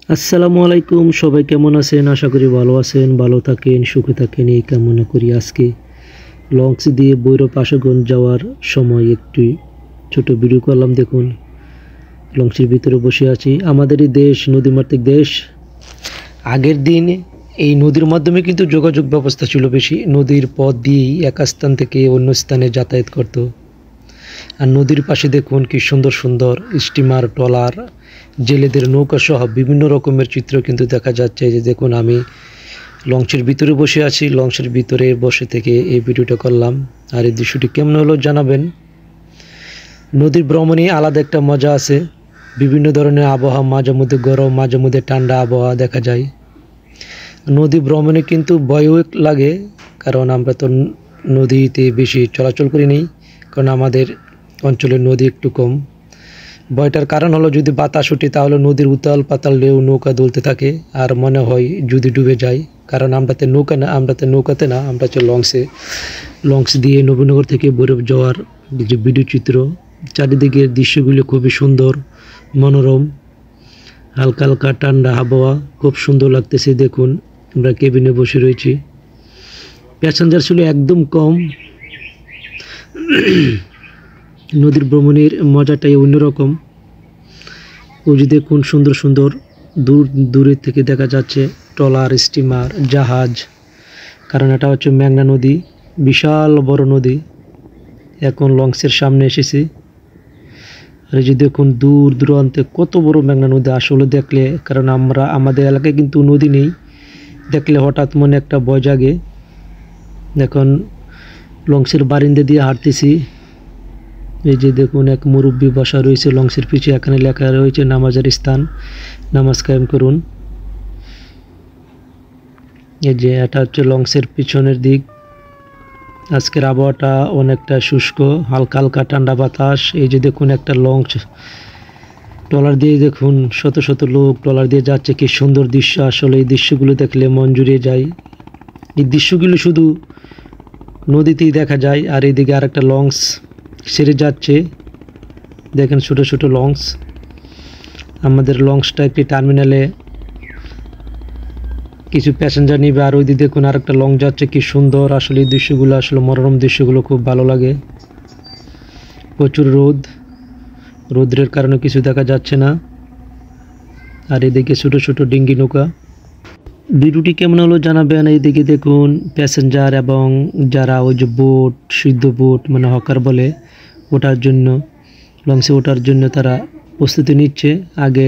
আসসালামু আলাইকুম, সবাই কেমন আছেন? আশা করি ভালো আছেন, ভালো থাকেন, সুখে থাকেন এই কামনা করি। আজকে লঞ্চ দিয়ে ভৈরব আশুগঞ্জ যাওয়ার সময় একটি ছোট ভিডিও করলাম। দেখুন, লঞ্চের ভিতরে বসে আছি। আমাদের এই দেশ নদীমাতৃক দেশ। আগের দিন এই নদীর মাধ্যমে কিন্তু যোগাযোগ ব্যবস্থা ছিল বেশি। নদীর পথ দিয়েই এক স্থান থেকে অন্য স্থানে যাতায়াত করত। আর নদীর পাশে দেখুন কি সুন্দর সুন্দর স্টিমার, ট্রলার, জেলেদের নৌকা সহ বিভিন্ন রকমের চিত্র কিন্তু দেখা যাচ্ছে। যে দেখুন, আমি লঞ্চের ভিতরে বসে আছি। লঞ্চের ভিতরে বসে থেকে এই ভিডিওটা করলাম। আর এই দৃশ্যটি কেমন হলো জানাবেন। নদীর ভ্রমণে আলাদা একটা মজা আছে। বিভিন্ন ধরনের আবহাওয়া, মাঝে মধ্যে গরম, মাঝে মধ্যে ঠান্ডা আবহাওয়া দেখা যায়। নদী ভ্রমণে কিন্তু ভয়ও লাগে, কারণ আমরা তো নদীতে বেশি চলাচল করি নেই, কারণ আমাদের অঞ্চলে নদী একটু কম। ভয়টার কারণ হলো, যদি বাতাস ওঠে তাহলে নদীর উতাল পাতাল ঢেউ নৌকা দুলতে থাকে, আর মনে হয় যদি ডুবে যায়। কারণ আমরাতে নৌকাতে না, আমরা হচ্ছে লঞ্চ দিয়ে নবীনগর থেকে ভৈরব যাওয়ার যে ভিডিও চিত্র। চারিদিকের দৃশ্যগুলো খুবই সুন্দর, মনোরম, হালকা হালকা ঠান্ডা আবহাওয়া, খুব সুন্দর লাগতেছে। দেখুন, আমরা কেবিনে বসে রয়েছি। প্যাসেঞ্জার ছিল একদম কম। নদীর ভ্রমণের মজাটাই অন্যরকম। ওই যে দেখুন, সুন্দর সুন্দর দূরের থেকে দেখা যাচ্ছে ট্রলার, স্টিমার, জাহাজ। কারণ এটা হচ্ছে মেঘনা নদী, বিশাল বড় নদী। এখন লঞ্চের সামনে এসেছি। আর এই যে দেখুন, দূর দূরান্তে কত বড় মেঘনা নদী। আসলে দেখলে, কারণ আমাদের এলাকায় কিন্তু নদী নেই, দেখলে হঠাৎ মনে একটা ভয় জাগে। এখন লঞ্চের বারিন্দা দিয়ে হাঁটতেছি। এই যে দেখুন, এক মুরব্বী বসা রয়েছে লঞ্চের পিছে। এখানে লেখা রয়েছে নামাজের স্থান, নামাজ কায়েম করুন। এই যে এটা হচ্ছে লঞ্চের পিছনের দিক। আজকের আবহাওয়াটা অনেকটা শুষ্ক, হালকা হালকা ঠান্ডা বাতাস। এই যে দেখুন, একটা লঞ্চ ট্রলার দিয়ে, দেখুন শত শত লোক ট্রলার দিয়ে যাচ্ছে। কি সুন্দর দৃশ্য। আসলে এই দৃশ্যগুলো দেখলে মন জুড়িয়ে যায়। এই দৃশ্যগুলো শুধু নদীতেই দেখা যায়। আর এইদিকে আর একটা লঞ্চ ছেড়ে যাচ্ছে, দেখেন ছোট ছোট লঞ্চ। আমাদের লঞ্চটা একটি টার্মিনালে কিছু প্যাসেঞ্জার নিবে। আর ওই দিকে দেখুন আর একটা লঞ্চ যাচ্ছে। কি সুন্দর। আসলে এই দৃশ্যগুলো, আসলে মনোরম দৃশ্যগুলো খুব ভালো লাগে। প্রচুর রোদ্রের কারণে কিছু দেখা যাচ্ছে না। আর এদিকে ছোট ছোট ডিঙ্গি নৌকা। ভিডিওটি কেমন হলো জানাবেন। এইদিকে দেখুন প্যাসেঞ্জার এবং যারা ওই যে বোট, সিদ্ধ বোট মানে হকার বলে, ওঠার জন্য, লঞ্চে ওঠার জন্য তারা প্রস্তুতি নিচ্ছে। আগে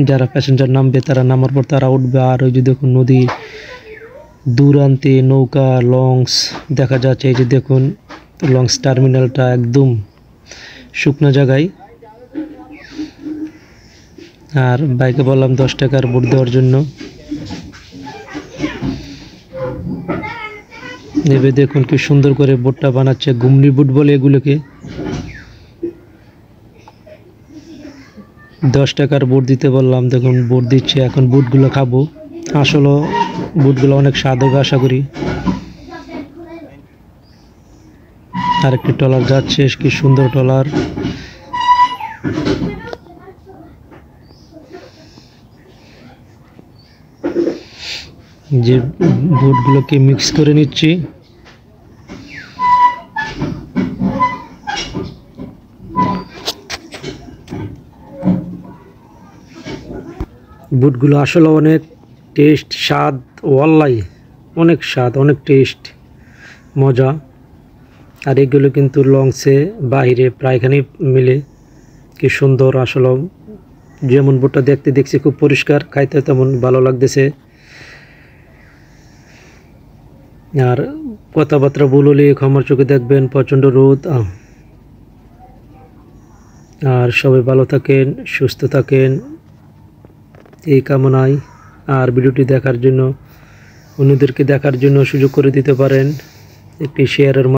যারা প্যাসেঞ্জার নামবে, তারা নামার পর তারা উঠবে। আর ওই যে দেখুন, নদীর দূরান্তে নৌকা, লঞ্চ দেখা যাচ্ছে। এই যে দেখুন, লঞ্চ টার্মিনালটা একদম শুকনো জায়গায়। আর বাইকে বললাম 10 টাকার বোট দেওয়ার জন্য। নেবে দেখুন কি সুন্দর করে বোটটা বানাচ্ছে। ঘুমনি বোট বলে এগুলোকে। 10 টাকার বোট দিতে বললাম, দেখুন বোট দিচ্ছে। এখন বোটগুলো খাবো। আসলে বোটগুলো অনেক স্বাদ হবে আশা করি। আর একটি ট্রলার যাচ্ছে, কি সুন্দর ট্রলার। যে বোটগুলোকে মিক্স করে নিচ্ছি। বুটগুলো আসলে অনেক টেস্ট, স্বাদ, ওয়াল্লাই অনেক স্বাদ, অনেক টেস্ট, মজা। আর এগুলো কিন্তু লঞ্চে বাহিরে প্রায়খানি মিলে। কি সুন্দর। আসলে যেমন বুটটা দেখছি খুব পরিষ্কার, খাইতে তেমন ভালো লাগতেছে। আর কথাবার্তা বললে ক্ষমার চোখে দেখবেন, প্রচণ্ড রোদ। আর সবাই ভালো থাকেন, সুস্থ থাকেন এই কামনায়। আর ভিডিওটি দেখার জন্য, অন্যদেরকে দেখার জন্য সুযোগ করে দিতে পারেন একটি শেয়ারের